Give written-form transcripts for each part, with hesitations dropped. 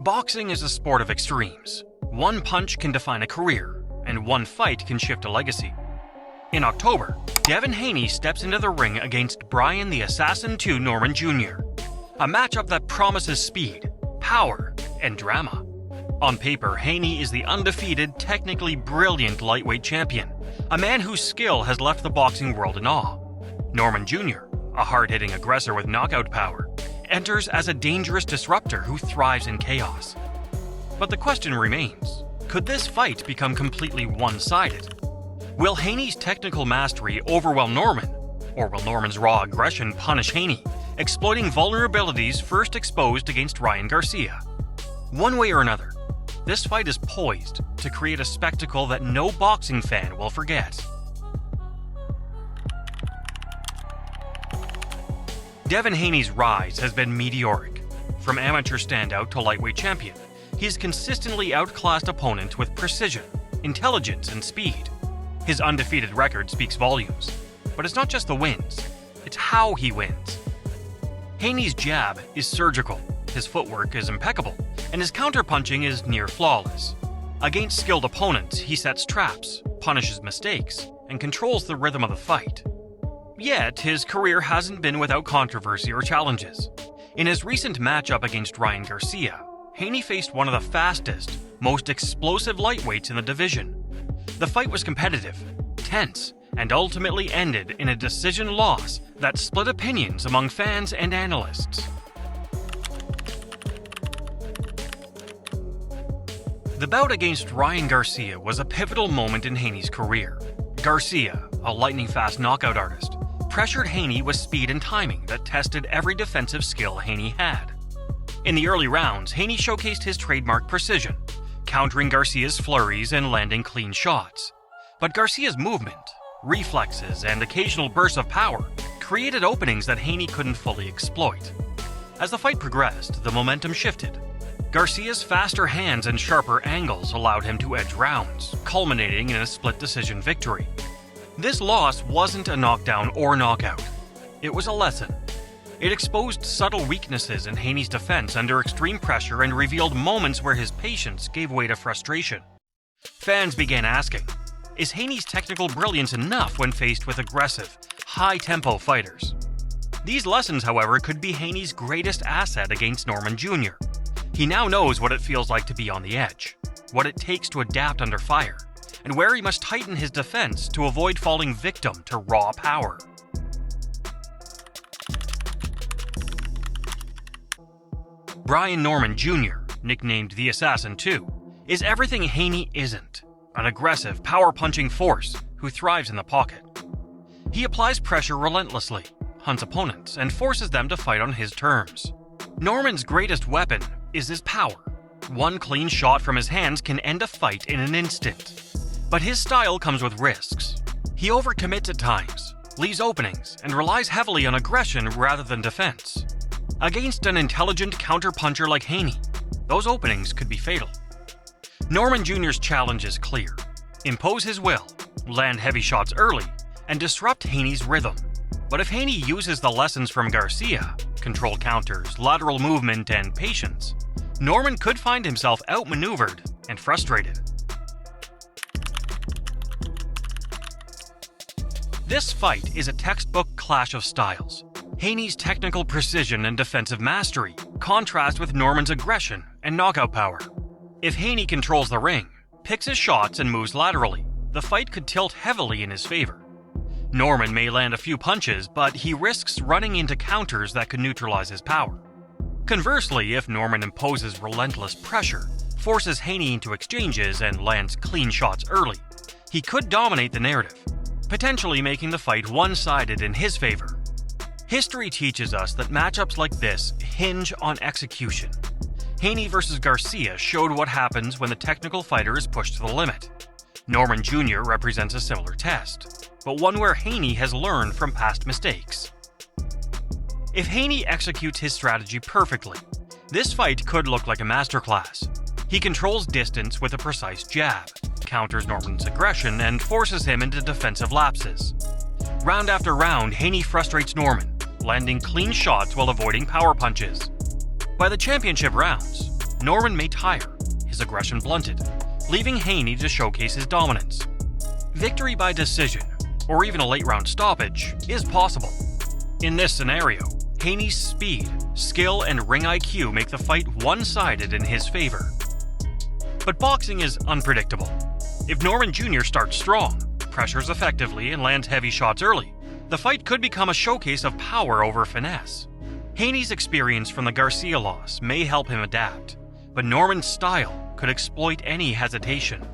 Boxing is a sport of extremes. One punch can define a career, and one fight can shift a legacy. In October, Devin Haney steps into the ring against Brian the Assassin II Norman Jr., a matchup that promises speed, power, and drama. On paper, Haney is the undefeated, technically brilliant lightweight champion, a man whose skill has left the boxing world in awe. Norman Jr., a hard-hitting aggressor with knockout power, enters as a dangerous disruptor who thrives in chaos. But the question remains, could this fight become completely one-sided? Will Haney's technical mastery overwhelm Norman, or will Norman's raw aggression punish Haney, exploiting vulnerabilities first exposed against Ryan Garcia? One way or another, this fight is poised to create a spectacle that no boxing fan will forget. Devin Haney's rise has been meteoric. From amateur standout to lightweight champion, he's consistently outclassed opponents with precision, intelligence, and speed. His undefeated record speaks volumes, but it's not just the wins, it's how he wins. Haney's jab is surgical, his footwork is impeccable, and his counterpunching is near flawless. Against skilled opponents, he sets traps, punishes mistakes, and controls the rhythm of the fight. Yet, his career hasn't been without controversy or challenges. In his recent matchup against Ryan Garcia, Haney faced one of the fastest, most explosive lightweights in the division. The fight was competitive, tense, and ultimately ended in a decision loss that split opinions among fans and analysts. The bout against Ryan Garcia was a pivotal moment in Haney's career. Garcia, a lightning-fast knockout artist, pressured Haney with speed and timing that tested every defensive skill Haney had. In the early rounds, Haney showcased his trademark precision, countering Garcia's flurries and landing clean shots. But Garcia's movement, reflexes, and occasional bursts of power created openings that Haney couldn't fully exploit. As the fight progressed, the momentum shifted. Garcia's faster hands and sharper angles allowed him to edge rounds, culminating in a split-decision victory. This loss wasn't a knockdown or knockout. It was a lesson. It exposed subtle weaknesses in Haney's defense under extreme pressure and revealed moments where his patience gave way to frustration. Fans began asking, is Haney's technical brilliance enough when faced with aggressive, high-tempo fighters? These lessons, however, could be Haney's greatest asset against Norman Jr. He now knows what it feels like to be on the edge, what it takes to adapt under fire, and where he must tighten his defense to avoid falling victim to raw power. Brian Norman Jr., nicknamed the Assassin II, is everything Haney isn't, an aggressive, power-punching force who thrives in the pocket. He applies pressure relentlessly, hunts opponents, and forces them to fight on his terms. Norman's greatest weapon is his power. One clean shot from his hands can end a fight in an instant. But his style comes with risks. He overcommits at times, leaves openings, and relies heavily on aggression rather than defense. Against an intelligent counter-puncher like Haney, those openings could be fatal. Norman Jr.'s challenge is clear. Impose his will, land heavy shots early, and disrupt Haney's rhythm. But if Haney uses the lessons from Garcia, controlled counters, lateral movement, and patience, Norman could find himself outmaneuvered and frustrated. This fight is a textbook clash of styles. Haney's technical precision and defensive mastery contrast with Norman's aggression and knockout power. If Haney controls the ring, picks his shots, and moves laterally, the fight could tilt heavily in his favor. Norman may land a few punches, but he risks running into counters that could neutralize his power. Conversely, if Norman imposes relentless pressure, forces Haney into exchanges, and lands clean shots early, he could dominate the narrative, potentially making the fight one-sided in his favor. History teaches us that matchups like this hinge on execution. Haney versus Garcia showed what happens when the technical fighter is pushed to the limit. Norman Jr. represents a similar test, but one where Haney has learned from past mistakes. If Haney executes his strategy perfectly, this fight could look like a masterclass. He controls distance with a precise jab, counters Norman's aggression, and forces him into defensive lapses. Round after round, Haney frustrates Norman, landing clean shots while avoiding power punches. By the championship rounds, Norman may tire, his aggression blunted, leaving Haney to showcase his dominance. Victory by decision, or even a late-round stoppage, is possible. In this scenario, Haney's speed, skill, and ring IQ make the fight one-sided in his favor. But boxing is unpredictable. If Norman Jr. starts strong, pressures effectively, and lands heavy shots early, the fight could become a showcase of power over finesse. Haney's experience from the Garcia loss may help him adapt, but Norman's style could exploit any hesitation.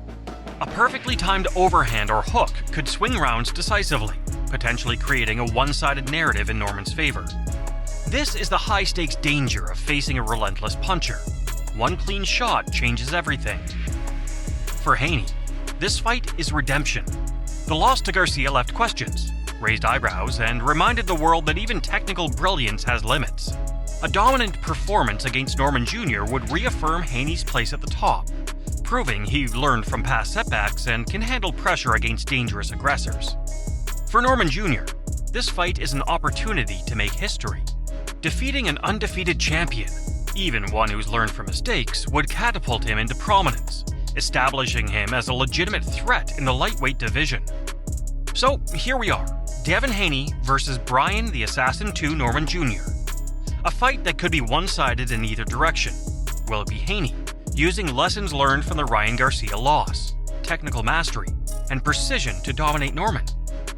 A perfectly timed overhand or hook could swing rounds decisively, potentially creating a one-sided narrative in Norman's favor. This is the high-stakes danger of facing a relentless puncher. One clean shot changes everything. For Haney, this fight is redemption. The loss to Garcia left questions, raised eyebrows, and reminded the world that even technical brilliance has limits. A dominant performance against Norman Jr. would reaffirm Haney's place at the top, proving he learned from past setbacks and can handle pressure against dangerous aggressors. For Norman Jr., this fight is an opportunity to make history. Defeating an undefeated champion, even one who's learned from mistakes, would catapult him into prominence, establishing him as a legitimate threat in the lightweight division. So here we are, Devin Haney versus Brian the Assassin 2 Norman Jr. A fight that could be one-sided in either direction. Will it be Haney, using lessons learned from the Ryan Garcia loss, technical mastery, and precision to dominate Norman?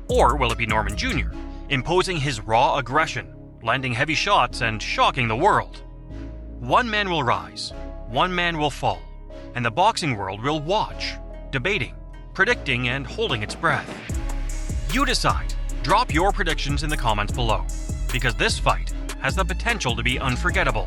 Or will it be Norman Jr., imposing his raw aggression, landing heavy shots, and shocking the world? One man will rise, one man will fall, and the boxing world will watch, debating, predicting, and holding its breath. You decide. Drop your predictions in the comments below, because this fight has the potential to be unforgettable.